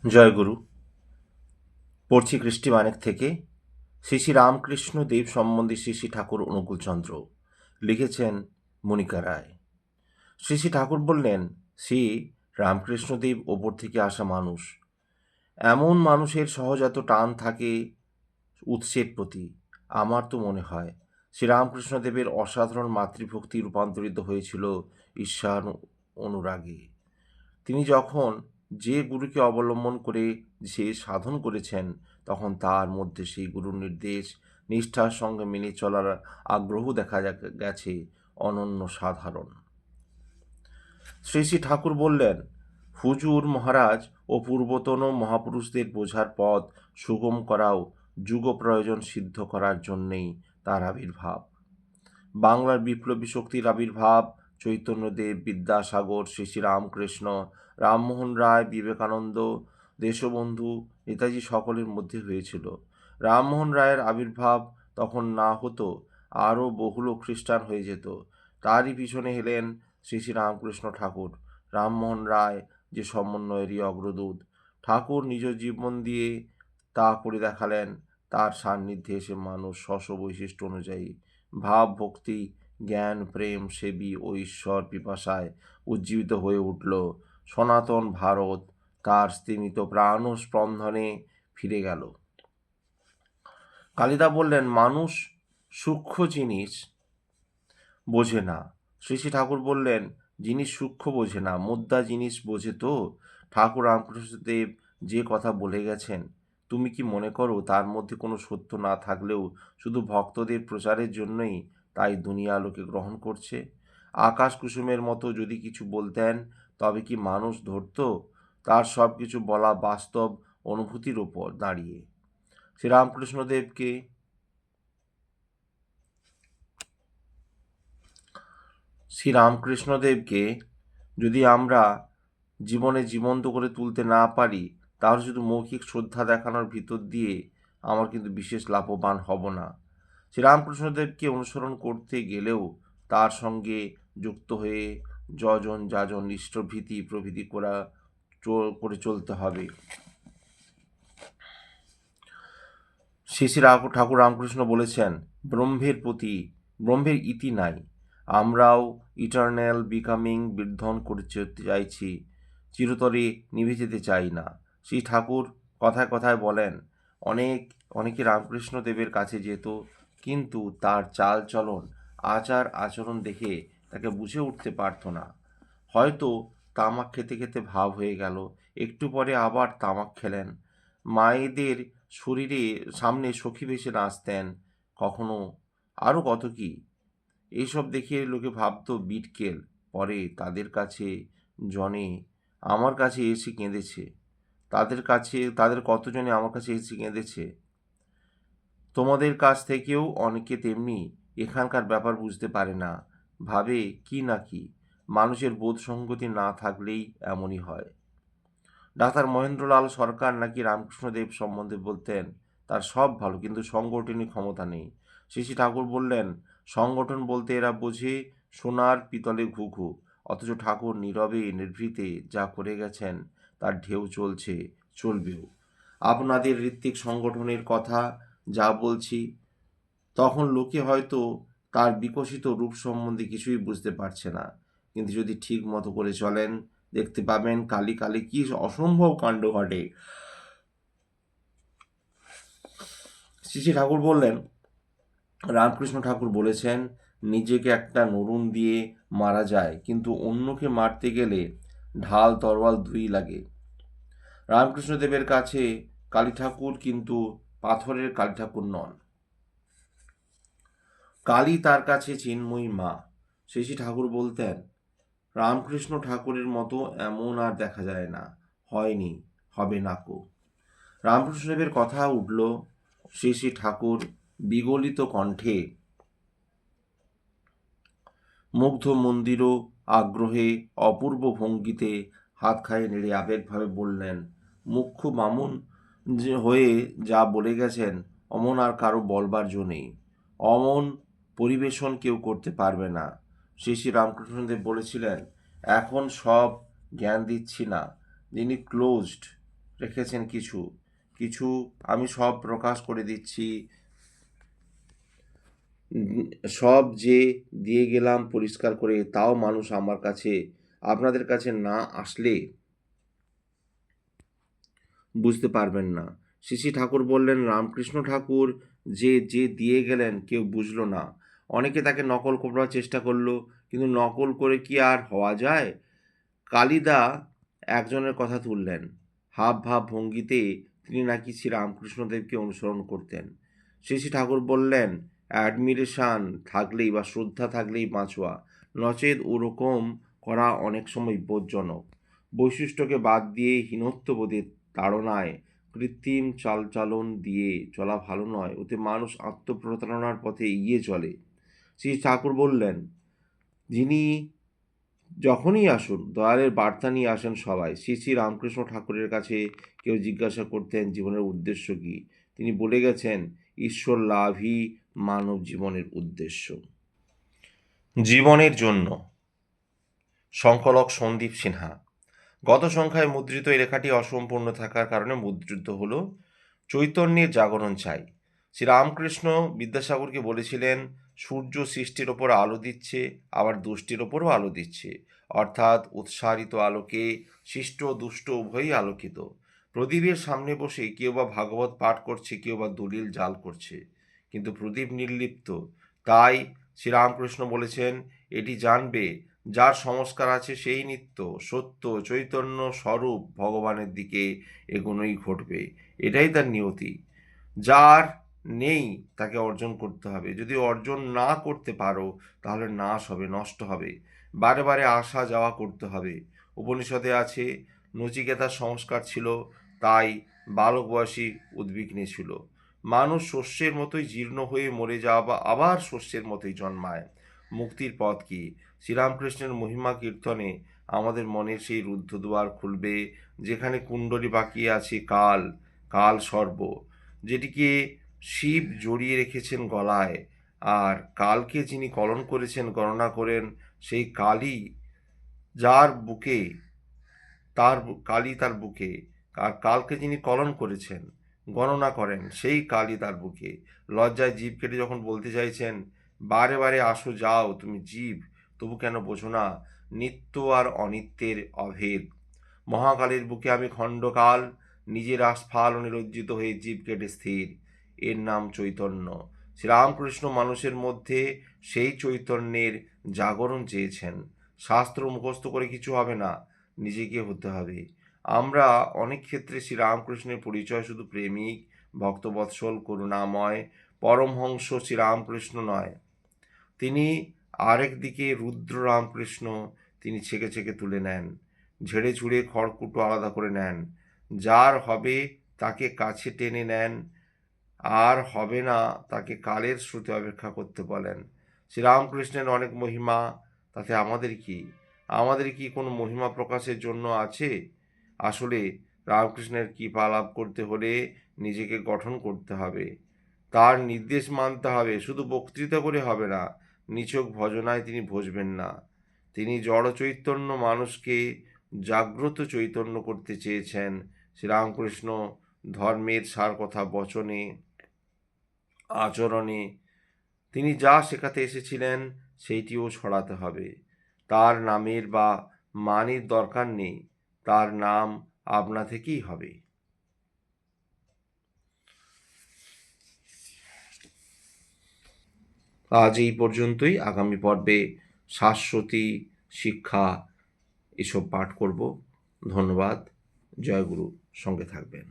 জয়গুরু। পড়ছি কৃষ্টি মানিক থেকে। শ্রী শ্রী রামকৃষ্ণ দেব সম্বন্ধে শ্রী শ্রী ঠাকুর অনুকূলচন্দ্র লিখেছেন মনিকা রায়। শ্রী শ্রী ঠাকুর বললেন, শ্রী রামকৃষ্ণদেব ওপর থেকে আসা মানুষ। এমন মানুষের সহজাত টান থাকে উৎসের প্রতি। আমার তো মনে হয় শ্রীরামকৃষ্ণদেবের অসাধারণ মাতৃভক্তি রূপান্তরিত হয়েছিল ঈশ্বর অনুরাগে। তিনি যখন যে গুরুকে অবলম্বন করে যে সাধন করেছেন, তখন তার মধ্যে সেই গুরুর নির্দেশ নিষ্ঠার সঙ্গে মেনে চলার আগ্রহ দেখা গেছে অনন্য সাধারণ। শ্রী শ্রী ঠাকুর বললেন, হুজুর মহারাজ ও পূর্বতন মহাপুরুষদের বোঝার পথ সুগম করাও যুগ প্রয়োজন সিদ্ধ করার জন্যেই তার আবির্ভাব। বাংলার বিপ্লবী শক্তির আবির্ভাব চৈতন্যদেব, বিদ্যাসাগর, শ্রী শ্রী রামকৃষ্ণ, রামমোহন রায়, বিবেকানন্দ, দেশবন্ধু, নেতাজি সকলের মধ্যে হয়েছিল। রামমোহন রায়ের আবির্ভাব তখন না হতো, আরও বহু লোক খ্রিস্টান হয়ে যেত। তারই পিছনে এলেন শ্রী শ্রী রামকৃষ্ণ ঠাকুর। রামমোহন রায় যে সমন্বয়েরই অগ্রদূত, ঠাকুর নিজ জীবন দিয়ে তা করে দেখালেন। তার সান্নিধ্যে এসে মানুষ স্ব বৈশিষ্ট্য অনুযায়ী ভাব, ভক্তি, জ্ঞান, প্রেম, সেবী ও ঈশ্বর পিপাসায় উজ্জীবিত হয়ে উঠল। সনাতন ভারত তার স্তিমিত প্রাণ স্পন্দনে ফিরে গেল। কালিদা বললেন, মানুষ সূক্ষ্ম জিনিস বোঝে না। শ্রী শ্রী ঠাকুর বললেন, জিনিস সূক্ষ্ম বোঝে না, মুদ্রা জিনিস বোঝে তো। ঠাকুর রামকৃষ্ণদেব যে কথা বলে গেছেন, তুমি কি মনে করো তার মধ্যে কোনো সত্য না থাকলেও শুধু ভক্তদের প্রচারের জন্যই তাই দুনিয়া লোকে গ্রহণ করছে? আকাশ কুসুমের মতো যদি কিছু বলতেন, তবে কি মানুষ ধরত? তার সব কিছু বলা বাস্তব অনুভূতির ওপর দাঁড়িয়ে। শ্রীরামকৃষ্ণদেবকে শ্রীরামকৃষ্ণদেবকে যদি আমরা জীবনে জীবন্ত করে তুলতে না পারি, তাহলে শুধু মৌখিক শ্রদ্ধা দেখানোর ভিতর দিয়ে আমার কিন্তু বিশেষ লাভবান হব না। শ্রীরামকৃষ্ণদেবকে অনুসরণ করতে গেলেও তার সঙ্গে যুক্ত হয়ে যজন যাজন ইষ্টভীতি প্রভৃতি করে চলতে হবে। শ্রী শ্রী ঠাকুর রামকৃষ্ণ বলেছেন, ব্রহ্মের ইতি নাই। আমরাও ইটার্নাল বিকামিং বির্ধন করে চাইছি, চিরতরে নিভে যেতে চাই না। শ্রী ঠাকুর কথায় কথায় বলেন, অনেকে রামকৃষ্ণ দেবের কাছে যেত, কিন্তু তার চাল চলন, আচার আচরণ দেখে তাকে বুঝে উঠতে পারত না। হয়তো তামাক খেতে খেতে ভাব হয়ে গেল, একটু পরে আবার তামাক খেলেন। মায়েদের শরীরে সামনে সখী ভেসে নাচতেন, কখনো আরও কত কি। এইসব দেখে লোকে ভাবতো বিটকেল। পরে তাদের কাছে জনে আমার কাছে এসে কেঁদেছে, তাদের কতজনে আমার কাছে এসে কেঁদেছে। তোমাদের কাছ থেকেও অনেকে তেমনি এখানকার ব্যাপার বুঝতে পারে না, ভাবে কি না কি। মানুষের বোধ সংগতি না থাকলেই এমনই হয়। ডাক্তার মহেন্দ্রলাল সরকার নাকি রামকৃষ্ণদেব সম্বন্ধে বলতেন, তার সব ভালো, কিন্তু সংগঠনিক ক্ষমতা নেই। শ্রী শ্রী ঠাকুর বললেন, সংগঠন বলতে এরা বোঝে সোনার পিতলে ঘুঘু। অথচ ঠাকুর নীরবে নিভৃতে যা করে গেছেন, তার ঢেউ চলছে, চলবেও। আপনাদের ঋত্বিক সংগঠনের কথা যা বলছি, তখন লোকে হয়তো তার বিকশিত রূপ সম্বন্ধে কিছুই বুঝতে পারছে না, কিন্তু যদি ঠিক মতো করে চলেন, দেখতে পাবেন কালি কালি কি অসম্ভব কাণ্ড ঘটে। শ্রী শ্রী ঠাকুর বললেন, রামকৃষ্ণ ঠাকুর বলেছেন, নিজেকে একটা নরুন দিয়ে মারা যায়, কিন্তু অন্যকে মারতে গেলে ঢাল তরোয়াল দুই লাগে। রামকৃষ্ণদেবের কাছে কালী ঠাকুর কিন্তু পাথরের কালী ঠাকুর নন, কালী তার কাছে চিন্ময়ী মা। শ্রী শ্রী ঠাকুর বলতেন, রামকৃষ্ণ ঠাকুরের মতো এমন আর দেখা যায় না, হয়নি, হবে না কো। রামকৃষ্ণদেবের কথা উঠল। শ্রী শ্রী ঠাকুর বিগলিত কণ্ঠে, মুগ্ধ মন্দিরও আগ্রহে অপূর্ব ভঙ্গিতে হাত খায়ে নেড়ে আবেগভাবে বললেন, মুখ্য বামুন যে হয়ে যা বলে গেছেন, অমন আর কারো বলবার জো নেই। অমন পরিবেশন কেউ করতে পারবে না। শ্রী শ্রী রামকৃষ্ণদেব বলেছিলেন, এখন সব জ্ঞান দিচ্ছি না, যিনি ক্লোজড রেখেছেন কিছু কিছু আমি সব প্রকাশ করে দিচ্ছি। সব যে দিয়ে গেলাম পরিষ্কার করে, তাও মানুষ আমার কাছে, আপনাদের কাছে না আসলে বুঝতে পারবেন না। শ্রী ঠাকুর বললেন, রামকৃষ্ণ ঠাকুর যে দিয়ে গেলেন কেউ বুঝলো না। অনেকে তাকে নকল করবার চেষ্টা করলো, কিন্তু নকল করে কি আর হওয়া যায়? কালিদা একজনের কথা তুললেন। হাব ভাব ভঙ্গিতে তিনি নাকি শ্রী রামকৃষ্ণদেবকে অনুসরণ করতেন। শ্রী ঠাকুর বললেন, অ্যাডমিরেশন থাকলেই বা শ্রদ্ধা থাকলেই বাঁচোয়া, নচেত ওরকম করা অনেক সময় বিপজ্জনক। বৈশিষ্ট্যকে বাদ দিয়ে হীনত্ববোধের তাড়নায় কৃত্রিম চালচালন দিয়ে চলা ভালো নয়, ওতে মানুষ আত্মপ্রতারণার পথে এগিয়ে চলে। শ্রী ঠাকুর বললেন, যিনি যখনই আসুন দয়ালের বার্তা নিয়ে আসেন সবাই। শ্রী রামকৃষ্ণ ঠাকুরের কাছে কেউ জিজ্ঞাসা করতেন জীবনের উদ্দেশ্য কী, তিনি বলে গেছেন, ঈশ্বর লাভই মানব জীবনের উদ্দেশ্য। জীবনের জন্য সংকলক সন্দীপ সিনহা। গত সংখ্যায় মুদ্রিত এই লেখাটি অসম্পূর্ণ থাকার কারণে মুদ্রিত হলো। চৈতন্যের জাগরণ চাই। শ্রীরামকৃষ্ণ বিদ্যাসাগরকে বলেছিলেন, সূর্য সৃষ্টির ওপর আলো দিচ্ছে, আবার দুষ্টির ওপরও আলো দিচ্ছে, অর্থাৎ উৎসারিত আলোকে শিষ্ট দুষ্ট উভয়ই আলোকিত। প্রদীপের সামনে বসে কেউ বা ভাগবত পাঠ করছে, কেউ বা দলিল জাল করছে, কিন্তু প্রদীপ নির্লিপ্ত। তাই শ্রীরামকৃষ্ণ বলেছেন, এটি জানবে যার সংস্কার আছে সেই নিত্য সত্য চৈতন্য স্বরূপ ভগবানের দিকে এগোনোই ঘটবে। এটাই তার নিয়তি। যার নেই তাকে অর্জন করতে হবে। যদি অর্জন না করতে পারো তাহলে নাশ হবে, নষ্ট হবে। বারে বারে আসা যাওয়া করতে হবে। উপনিষদে আছে, নচিকেতার সংস্কার ছিল, তাই বালক বয়সী উদ্বিগ্নে ছিল। মানুষ শস্যের মতোই জীর্ণ হয়ে মরে যাওয়া বা আবার শস্যের মতোই জন্মায়। মুক্তির পথ কি? শ্রীরামকৃষ্ণের মহিমা কীর্তনে আমাদের মনের সেই রুদ্ধদ্বার খুলবে, যেখানে কুণ্ডলী বাকিয়ে আছে কাল, কাল সর্ব, যেটিকে শিব জড়িয়ে রেখেছেন গলায়। আর কালকে যিনি কলন করেছেন, গণনা করেন, সেই কালই যার বুকে, কালই তার বুকে। আর কালকে যিনি কলন করেছেন, গণনা করেন, সেই কালই তার বুকে। লজ্জায় জিভ কেটে যখন বলতে চাইছেন, বারে বারে আসো যাও তুমি জীব, তবু কেন বোঝো না নিত্য আর অনিত্যের অভেদ। মহাকালের বুকে আমি খণ্ডকাল, নিজের আস্ফালনে লজ্জিত হয়ে জীব কেটে স্থির। এর নাম চৈতন্য। শ্রীরামকৃষ্ণ মানুষের মধ্যে সেই চৈতন্যের জাগরণ চেয়েছেন। শাস্ত্র মুখস্থ করে কিছু হবে না, নিজেকে হতে হবে। আমরা অনেক ক্ষেত্রে শ্রীরামকৃষ্ণের পরিচয় শুধু প্রেমিক, ভক্তবৎসল, করুণাময় পরমহংস শ্রীরামকৃষ্ণ নয়, তিনি আরেক দিকে রুদ্র রামকৃষ্ণ। তিনি ছেঁকে ছেঁকে তুলে নেন, ঝেড়ে ঝুড়ে খড়কুটো আলাদা করে নেন। যার হবে তাকে কাছে টেনে নেন, আর হবে না তাকে কালের স্রোতে অপেক্ষা করতে বলেন। শ্রীরামকৃষ্ণের অনেক মহিমা, তাতে আমাদের কি? আমাদের কি কোনো মহিমা প্রকাশের জন্য আছে? আসলে রামকৃষ্ণের কৃপা লাভ করতে হলে নিজেকে গঠন করতে হবে, তার নির্দেশ মানতে হবে। শুধু বক্তৃতা করে হবে না, নিছক ভজনায় তিনি ভজবেন না। তিনি জড় চৈতন্য মানুষকে জাগ্রত চৈতন্য করতে চেয়েছেন। শ্রীরামকৃষ্ণ ধর্মের সার কথা বচনে, আচরণে তিনি যা শেখাতে এসেছিলেন সেইটিও ছড়াতে হবে। তার নামের বা মানের দরকার নেই, তার নাম আপনা থেকেই হবে। আজ এই পর্যন্তই। আগামী পর্বে শাশ্বতী শিক্ষা এসব পাঠ করব। ধন্যবাদ। জয়গুরু। সঙ্গে থাকবেন।